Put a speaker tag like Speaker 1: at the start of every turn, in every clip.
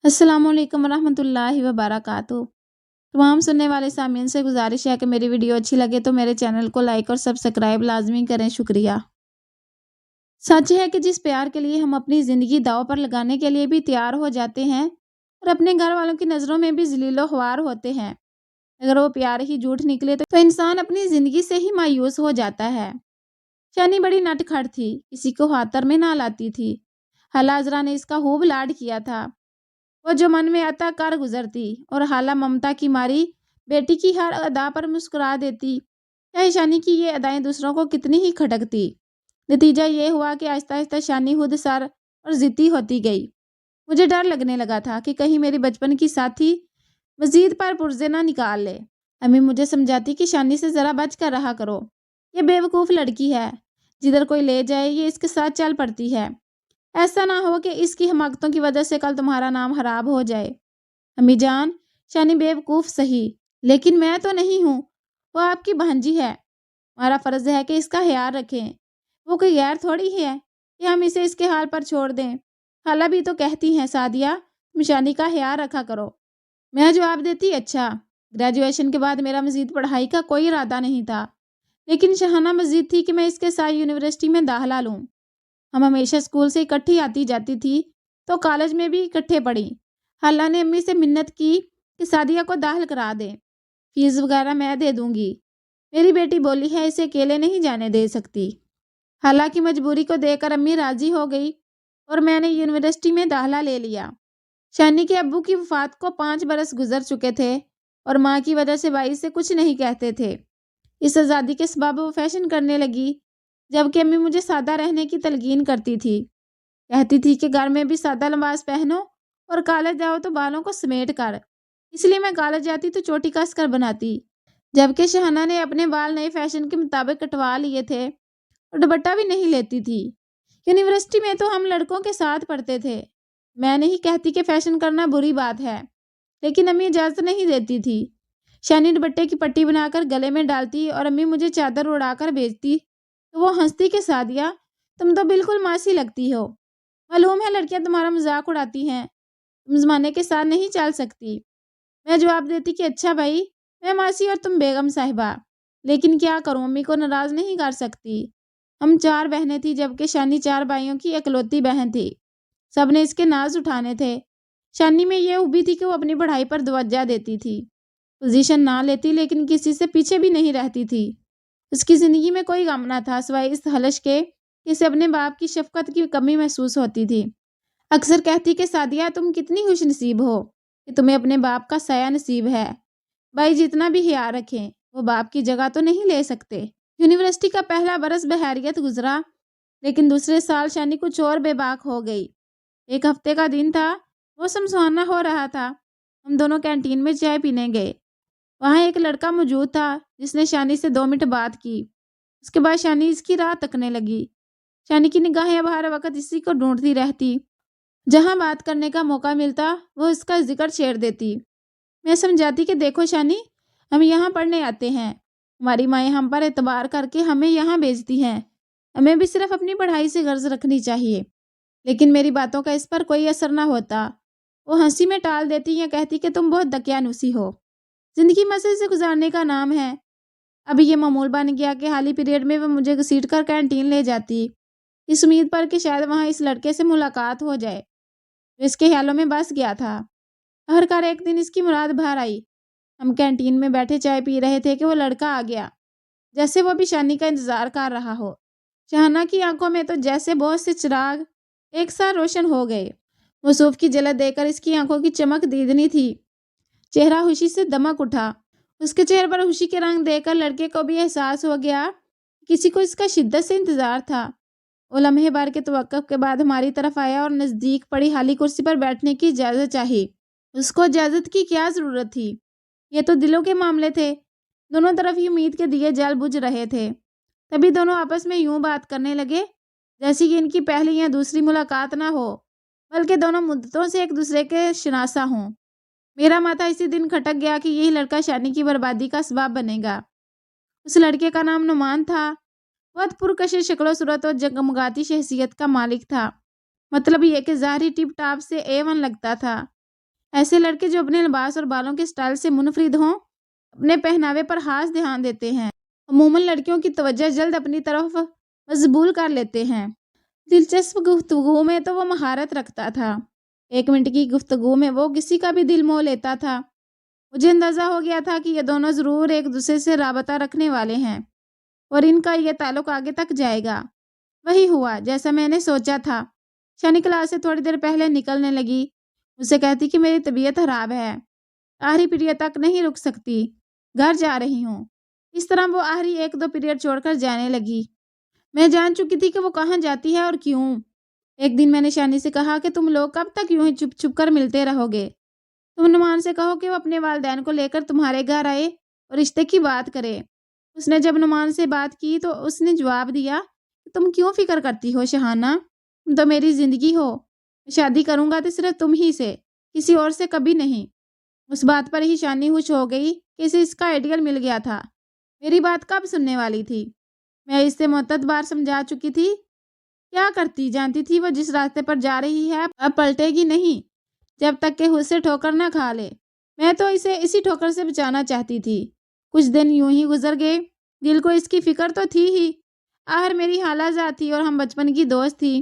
Speaker 1: السلام علیکم ورحمۃ اللہ وبرکاتہ۔ تمام سننے والے سامعین سے گزارش ہے کہ میری ویڈیو اچھی لگے تو میرے چینل کو لائک اور سبسکرائب لازمی کریں، شکریہ۔ سچ ہے کہ جس پیار کے لیے ہم اپنی زندگی داؤ پر لگانے کے لیے بھی تیار ہو جاتے ہیں اور اپنے گھر والوں کی نظروں میں بھی ذلیل و خوار ہوتے ہیں، اگر وہ پیار ہی جھوٹ نکلے تو انسان اپنی زندگی سے ہی مایوس ہو جاتا ہے۔ شانی بڑی نٹ کھٹ تھی، کسی کو خاطر میں نہ لاتی تھی۔ خالہ عذرا نے اس کا خوب لاڈ کیا تھا، وہ جو من میں آتا کر گزرتی اور خالہ ممتا کی ماری بیٹی کی ہر ادا پر مسکرا دیتی، چاہے شانی کی یہ ادائیں دوسروں کو کتنی ہی کھٹکتی۔ نتیجہ یہ ہوا کہ آہستہ آہستہ شانی خود سر اور ضدی ہوتی گئی۔ مجھے ڈر لگنے لگا تھا کہ کہیں میری بچپن کی ساتھی مزید پر پرزے نہ نکال لے۔ امی مجھے سمجھاتی کہ شانی سے ذرا بچ کر رہا کرو، یہ بیوقوف لڑکی ہے، جدھر کوئی لے جائے یہ اس کے ساتھ چل پڑتی ہے، ایسا نہ ہو کہ اس کی حماقتوں کی وجہ سے کل تمہارا نام خراب ہو جائے۔ امی جان، شانی بیوقوف صحیح، لیکن میں تو نہیں ہوں، وہ آپ کی بھانجی ہے، ہمارا فرض ہے کہ اس کا خیال رکھیں، وہ کوئی غیر تھوڑی ہے کہ ہم اسے اس کے حال پر چھوڑ دیں۔ خالہ بھی تو کہتی ہیں سعدیہ تم شانی کا خیال رکھا کرو۔ میں جواب دیتی اچھا، گریجویشن کے بعد میرا مزید پڑھائی کا کوئی ارادہ نہیں تھا، لیکن شہانہ مزید تھی کہ میں اس کے ساتھ یونیورسٹی میں داخلہ لوں۔ ہم ہمیشہ اسکول سے اکٹھی آتی جاتی تھی تو کالج میں بھی اکٹھے پڑھی۔ خالہ نے امی سے منت کی کہ سعدیہ کو داخل کرا دیں، فیس وغیرہ میں دے دوں گی، میری بیٹی بولی ہے اسے اکیلے نہیں جانے دے سکتی۔ خالہ کی مجبوری کو دیکھ کر امی راضی ہو گئی اور میں نے یونیورسٹی میں داخلہ لے لیا۔ شانی کے ابو کی وفات کو 5 برس گزر چکے تھے اور ماں کی وجہ سے بھائی سے کچھ نہیں کہتے تھے۔ اس آزادی کے سبب وہ فیشن کرنے لگی، جبکہ امی مجھے سادہ رہنے کی تلقین کرتی تھی، کہتی تھی کہ گھر میں بھی سادہ لباس پہنو اور کالج جاؤ تو بالوں کو سمیٹ کر، اس لیے میں کالج جاتی تو چوٹی کس کر بناتی، جبکہ شہانہ نے اپنے بال نئے فیشن کے مطابق کٹوا لیے تھے اور دوپٹہ بھی نہیں لیتی تھی۔ یونیورسٹی میں تو ہم لڑکوں کے ساتھ پڑھتے تھے، میں نہیں کہتی کہ فیشن کرنا بری بات ہے، لیکن امی اجازت نہیں دیتی تھی۔ شانی دوپٹے کی پٹی بنا کر گلے میں ڈالتی اور امی مجھے چادر اڑا کر بھیجتی تو وہ ہنستی کہ سعدیہ تم تو بالکل ماسی لگتی ہو، معلوم ہے لڑکیاں تمہارا مذاق اڑاتی ہیں، تم زمانے کے ساتھ نہیں چل سکتی۔ میں جواب دیتی کہ اچھا بھائی، میں ماسی اور تم بیگم صاحبہ، لیکن کیا کروں، امی کو ناراض نہیں کر سکتی۔ ہم 4 بہنیں تھیں جبکہ شانی 4 بھائیوں کی اکلوتی بہن تھی، سب نے اس کے ناز اٹھانے تھے۔ شانی میں یہ خوبی تھی کہ وہ اپنی پڑھائی پر توجہ دیتی تھی، پوزیشن نہ لیتی لیکن کسی سے پیچھے بھی نہیں رہتی تھی۔ اس کی زندگی میں کوئی غم نہ تھا سوائے اس خلش کے کہ اسے اپنے باپ کی شفقت کی کمی محسوس ہوتی تھی۔ اکثر کہتی کہ سعدیہ تم کتنی خوش نصیب ہو کہ تمہیں اپنے باپ کا سایہ نصیب ہے، بھائی جتنا بھی خیال رکھیں وہ باپ کی جگہ تو نہیں لے سکتے۔ یونیورسٹی کا پہلا برس بخیریت گزرا، لیکن دوسرے سال شانی کچھ اور بے باک ہو گئی۔ ایک ہفتے کا دن تھا، موسم سہانا ہو رہا تھا، ہم دونوں کینٹین میں چائے پینے گئے۔ وہاں ایک لڑکا موجود تھا جس نے شانی سے 2 منٹ بات کی، اس کے بعد شانی اس کی راہ تکنے لگی۔ شانی کی نگاہیں اب ہر وقت اسی کو ڈھونڈتی رہتی، جہاں بات کرنے کا موقع ملتا وہ اس کا ذکر چھیڑ دیتی۔ میں سمجھاتی کہ دیکھو شانی، ہم یہاں پڑھنے آتے ہیں، ہماری مائیں ہم پر اعتبار کر کے ہمیں یہاں بھیجتی ہیں، ہمیں بھی صرف اپنی پڑھائی سے غرض رکھنی چاہیے۔ لیکن میری باتوں کا اس پر کوئی اثر نہ ہوتا، وہ ہنسی میں ٹال دیتی یا کہتی کہ تم بہت دقیانوسی ہو، زندگی مزے سے گزارنے کا نام ہے۔ اب یہ معمول بن گیا کہ خالی پیریڈ میں وہ مجھے گھسیٹ کر کینٹین لے جاتی، اس امید پر کہ شاید وہاں اس لڑکے سے ملاقات ہو جائے جو اس کے خیالوں میں بس گیا تھا۔ آخرکار ایک دن اس کی مراد بھر آئی، ہم کینٹین میں بیٹھے چائے پی رہے تھے کہ وہ لڑکا آ گیا، جیسے وہ بھی شانی کا انتظار کر رہا ہو۔ شہانہ کی آنکھوں میں تو جیسے بہت سے چراغ ایک ساتھ روشن ہو گئے، موصوف کی جلد دیکھ کر اس کی آنکھوں کی چمک دیدنی تھی، چہرہ خوشی سے دمک اٹھا۔ اس کے چہرے پر خوشی کے رنگ دیکھ کر لڑکے کو بھی احساس ہو گیا کہ کسی کو اس کا شدت سے انتظار تھا۔ وہ لمحے بھر کے توقف کے بعد ہماری طرف آیا اور نزدیک پڑی خالی کرسی پر بیٹھنے کی اجازت چاہی۔ اس کو اجازت کی کیا ضرورت تھی، یہ تو دلوں کے معاملے تھے، دونوں طرف ہی امید کے دیے جل بجھ رہے تھے۔ تبھی دونوں آپس میں یوں بات کرنے لگے جیسی کہ ان کی پہلی یا دوسری ملاقات نہ ہو، بلکہ دونوں مدتوں سے ایک دوسرے کے شناسا ہوں۔ میرا ماتھا اسی دن کھٹک گیا کہ یہی لڑکا شانی کی بربادی کا اسباب بنے گا۔ اس لڑکے کا نام نعمان تھا، بہت پرکشش شکل و صورت اور جگمگاتی شخصیت کا مالک تھا، مطلب یہ کہ ظاہری ٹپ ٹاپ سے A1 لگتا تھا، ایسے لڑکے جو اپنے لباس اور بالوں کے سٹائل سے منفرد ہوں اپنے پہناوے پر خاص دھیان دیتے ہیں۔ عموماً لڑکیوں کی توجہ جلد اپنی طرف مجبور کر لیتے ہیں۔ دلچسپ گفتگو میں تو وہ مہارت رکھتا تھا۔ 1 منٹ کی گفتگو میں وہ کسی کا بھی دل موہ لیتا تھا۔ مجھے اندازہ ہو گیا تھا کہ یہ دونوں ضرور ایک دوسرے سے رابطہ رکھنے والے ہیں اور ان کا یہ تعلق آگے تک جائے گا۔ وہی ہوا جیسا میں نے سوچا تھا۔ شانی کلاس سے تھوڑی دیر پہلے نکلنے لگی، مجھ سے کہتی کہ میری طبیعت خراب ہے، آخری پیریڈ تک نہیں رک سکتی، گھر جا رہی ہوں۔ اس طرح وہ آخری 1-2 پیریڈ چھوڑ کر جانے لگی۔ میں جان چکی تھی کہ وہ کہاں جاتی ہے اور کیوں۔ ایک دن میں نے شانی سے کہا کہ تم لوگ کب تک یوں ہی چھپ چھپ کر ملتے رہو گے؟ تم نعمان سے کہو کہ وہ اپنے والدین کو لے کر تمہارے گھر آئے اور رشتے کی بات کرے۔ اس نے جب نعمان سے بات کی تو اس نے جواب دیا کہ تم کیوں فکر کرتی ہو شہانہ، تم تو میری زندگی ہو، میں شادی کروں گا تو صرف تم ہی سے، کسی اور سے کبھی نہیں۔ اس بات پر ہی شانی خوش ہو گئی کہ اسے اس کا آئیڈیل مل گیا تھا۔ میری بات کب سننے والی تھی؟ میں اس سے متعدد بار سمجھا چکی تھی۔ کیا کرتی؟ جانتی تھی وہ جس راستے پر جا رہی ہے اب پلٹے گی نہیں جب تک کہ خود سے ٹھوکر نہ کھا لے۔ میں تو اسے اسی ٹھوکر سے بچانا چاہتی تھی۔ کچھ دن یوں ہی گزر گئے، دل کو اس کی فکر تو تھی ہی، آخر میری خالہ زاد تھی اور ہم بچپن کی دوست تھی۔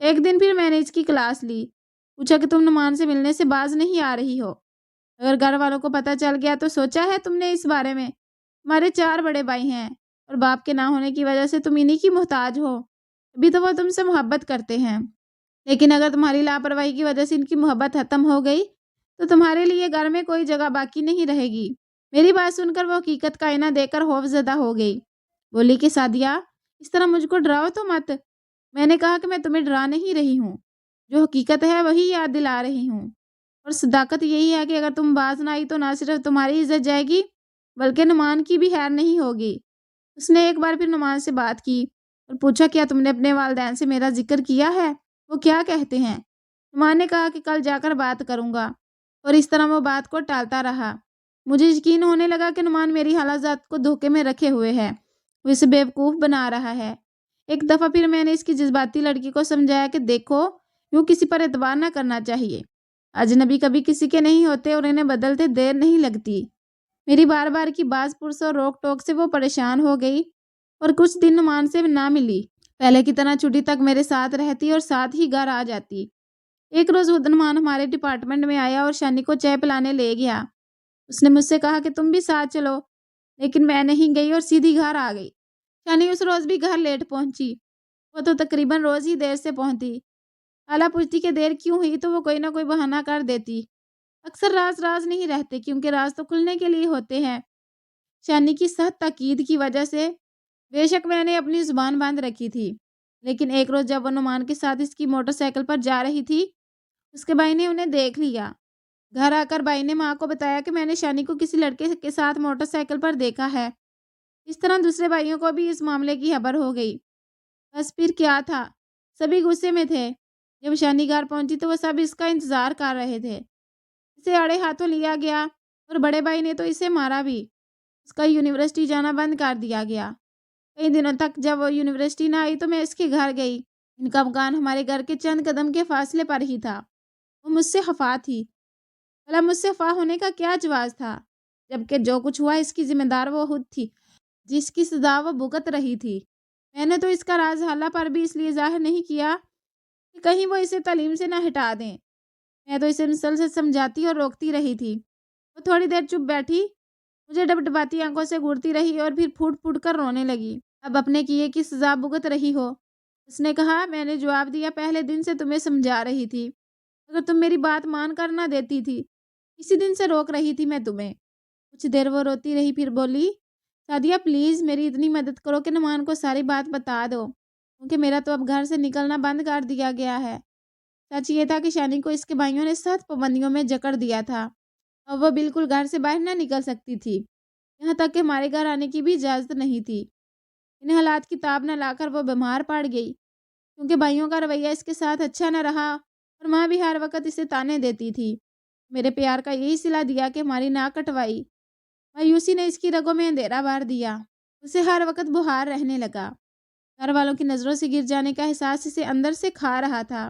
Speaker 1: ایک دن پھر میں نے اس کی کلاس لی، پوچھا کہ تم نعمان سے ملنے سے باز نہیں آ رہی ہو؟ اگر گھر والوں کو پتہ چل گیا تو سوچا ہے تم نے اس بارے میں؟ ہمارے 4 بڑے بھائی ہیں اور باپ کے نہ ہونے کی وجہ سے تم انہی کی محتاج ہو، ابھی تو وہ تم سے محبت کرتے ہیں، لیکن اگر تمہاری لاپرواہی کی وجہ سے ان کی محبت ختم ہو گئی تو تمہارے لیے گھر میں کوئی جگہ باقی نہیں رہے گی۔ میری بات سن کر وہ حقیقت کا آئینہ دیکھ کر خوف زدہ ہو گئی، بولی کہ سعدیہ اس طرح مجھ کو ڈراؤ تو مت۔ میں نے کہا کہ میں تمہیں ڈرا نہیں رہی ہوں، جو حقیقت ہے وہی یاد دلا رہی ہوں، اور صداقت یہی ہے کہ اگر تم باز نہ آئی تو نہ صرف تمہاری عزت جائے گی بلکہ نعمان کی بھی خیر نہیں ہوگی۔ اس نے ایک بار پھر نعمان سے بات کی اور پوچھا کیا تم نے اپنے والدین سے میرا ذکر کیا ہے؟ وہ کیا کہتے ہیں؟ نعمان نے کہا کہ کل جا کر بات کروں گا، اور اس طرح وہ بات کو ٹالتا رہا۔ مجھے یقین ہونے لگا کہ نعمان میری خالہ زاد کو دھوکے میں رکھے ہوئے ہے، وہ اسے بیوقوف بنا رہا ہے۔ ایک دفعہ پھر میں نے اس کی جذباتی لڑکی کو سمجھایا کہ دیکھو یوں کسی پر اعتبار نہ کرنا چاہیے، اجنبی کبھی کسی کے نہیں ہوتے اور انہیں بدلتے دیر نہیں لگتی۔ میری بار بار کی باز پرس اور روک ٹوک سے وہ پریشان ہو گئی اور کچھ دن نعمان سے نہ ملی، پہلے کی طرح چھٹی تک میرے ساتھ رہتی اور ساتھ ہی گھر آ جاتی۔ ایک روز نعمان ہمارے ڈپارٹمنٹ میں آیا اور شانی کو چائے پلانے لے گیا۔ اس نے مجھ سے کہا کہ تم بھی ساتھ چلو، لیکن میں نہیں گئی اور سیدھی گھر آ گئی۔ شانی اس روز بھی گھر لیٹ پہنچی، وہ تو تقریباً روز ہی دیر سے پہنچتی۔ خالہ پوچھتی کہ دیر کیوں ہوئی تو وہ کوئی نہ کوئی بہانہ کر دیتی۔ اکثر راز راز نہیں رہتے کیونکہ راز تو کھلنے کے لیے ہوتے ہیں۔ شانی کی سخت تاکید کی وجہ سے بے شک میں نے اپنی زبان بند رکھی تھی، لیکن ایک روز جب وہ نعمان کے ساتھ اس کی موٹر سائیکل پر جا رہی تھی، اس کے بھائی نے انہیں دیکھ لیا۔ گھر آ کر بھائی نے ماں کو بتایا کہ میں نے شانی کو کسی لڑکے کے ساتھ موٹر سائیکل پر دیکھا ہے۔ اس طرح دوسرے بھائیوں کو بھی اس معاملے کی خبر ہو گئی۔ بس پھر کیا تھا، سبھی غصے میں تھے۔ جب شانی گھر پہنچی تو وہ سب اس کا انتظار کر رہے تھے۔ اسے آڑے ہاتھوں لیا گیا اور بڑے بھائی نے تو اسے مارا بھی۔ اس کا یونیورسٹی جانا بند کر دیا گیا۔ کئی دنوں تک جب وہ یونیورسٹی نہ آئی تو میں اس کے گھر گئی۔ ان کا مکان ہمارے گھر کے چند قدم کے فاصلے پر ہی تھا۔ وہ مجھ سے خفا تھی، بھلا مجھ سے خفا ہونے کا کیا جواز تھا، جبکہ جو کچھ ہوا اس کی ذمہ دار وہ خود تھی، جس کی سزا وہ بھگت رہی تھی۔ میں نے تو اس کا راز حالہ پر بھی اس لیے ظاہر نہیں کیا کہ کہیں وہ اسے تعلیم سے نہ ہٹا دیں۔ میں تو اسے مسلسل سمجھاتی اور روکتی رہی تھی۔ وہ تھوڑی دیر چپ بیٹھی، مجھے ڈبڈباتی آنکھوں سے گھورتی رہی اور پھر پھوٹ پھوٹ کر رونے لگی۔ اب اپنے کیے کی سزا بھگت رہی ہو، اس نے کہا۔ میں نے جواب دیا، پہلے دن سے تمہیں سمجھا رہی تھی، اگر تم میری بات مان کر نہ دیتی تھی، اسی دن سے روک رہی تھی میں تمہیں۔ کچھ دیر وہ روتی رہی، پھر بولی، سعدیہ پلیز میری اتنی مدد کرو کہ نعمان کو ساری بات بتا دو، کیونکہ میرا تو اب گھر سے نکلنا بند کر دیا گیا ہے۔ سچ یہ تھا کہ شانی کو اس کے بھائیوں نے سخت پابندیوں میں جکڑ دیا تھا اور وہ بالکل گھر سے باہر نہ نکل سکتی تھی، یہاں تک کہ ہمارے گھر آنے کی بھی اجازت نہیں تھی۔ ان حالات کی تاب نہ لا کر وہ بیمار پڑ گئی، کیونکہ بھائیوں کا رویہ اس کے ساتھ اچھا نہ رہا اور ماں بھی ہر وقت اسے تانے دیتی تھی۔ میرے پیار کا یہی صلہ دیا کہ ہماری ناک کٹوائی۔ مایوسی نے اس کی رگوں میں اندھیرا بھر دیا، اسے ہر وقت بخار رہنے لگا۔ گھر والوں کی نظروں سے گر جانے کا احساس اسے اندر سے کھا رہا تھا۔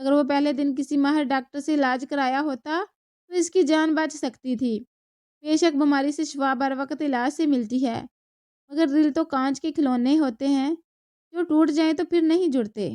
Speaker 1: اگر وہ پہلے دن کسی ماہر ڈاکٹر سے علاج کرایا ہوتا تو اس کی جان بچ سکتی تھی۔ بے شک بیماری سے شفا بر وقت علاج سے ملتی ہے، مگر دل تو کانچ کے کھلونے ہوتے ہیں، جو ٹوٹ جائیں تو پھر نہیں جڑتے۔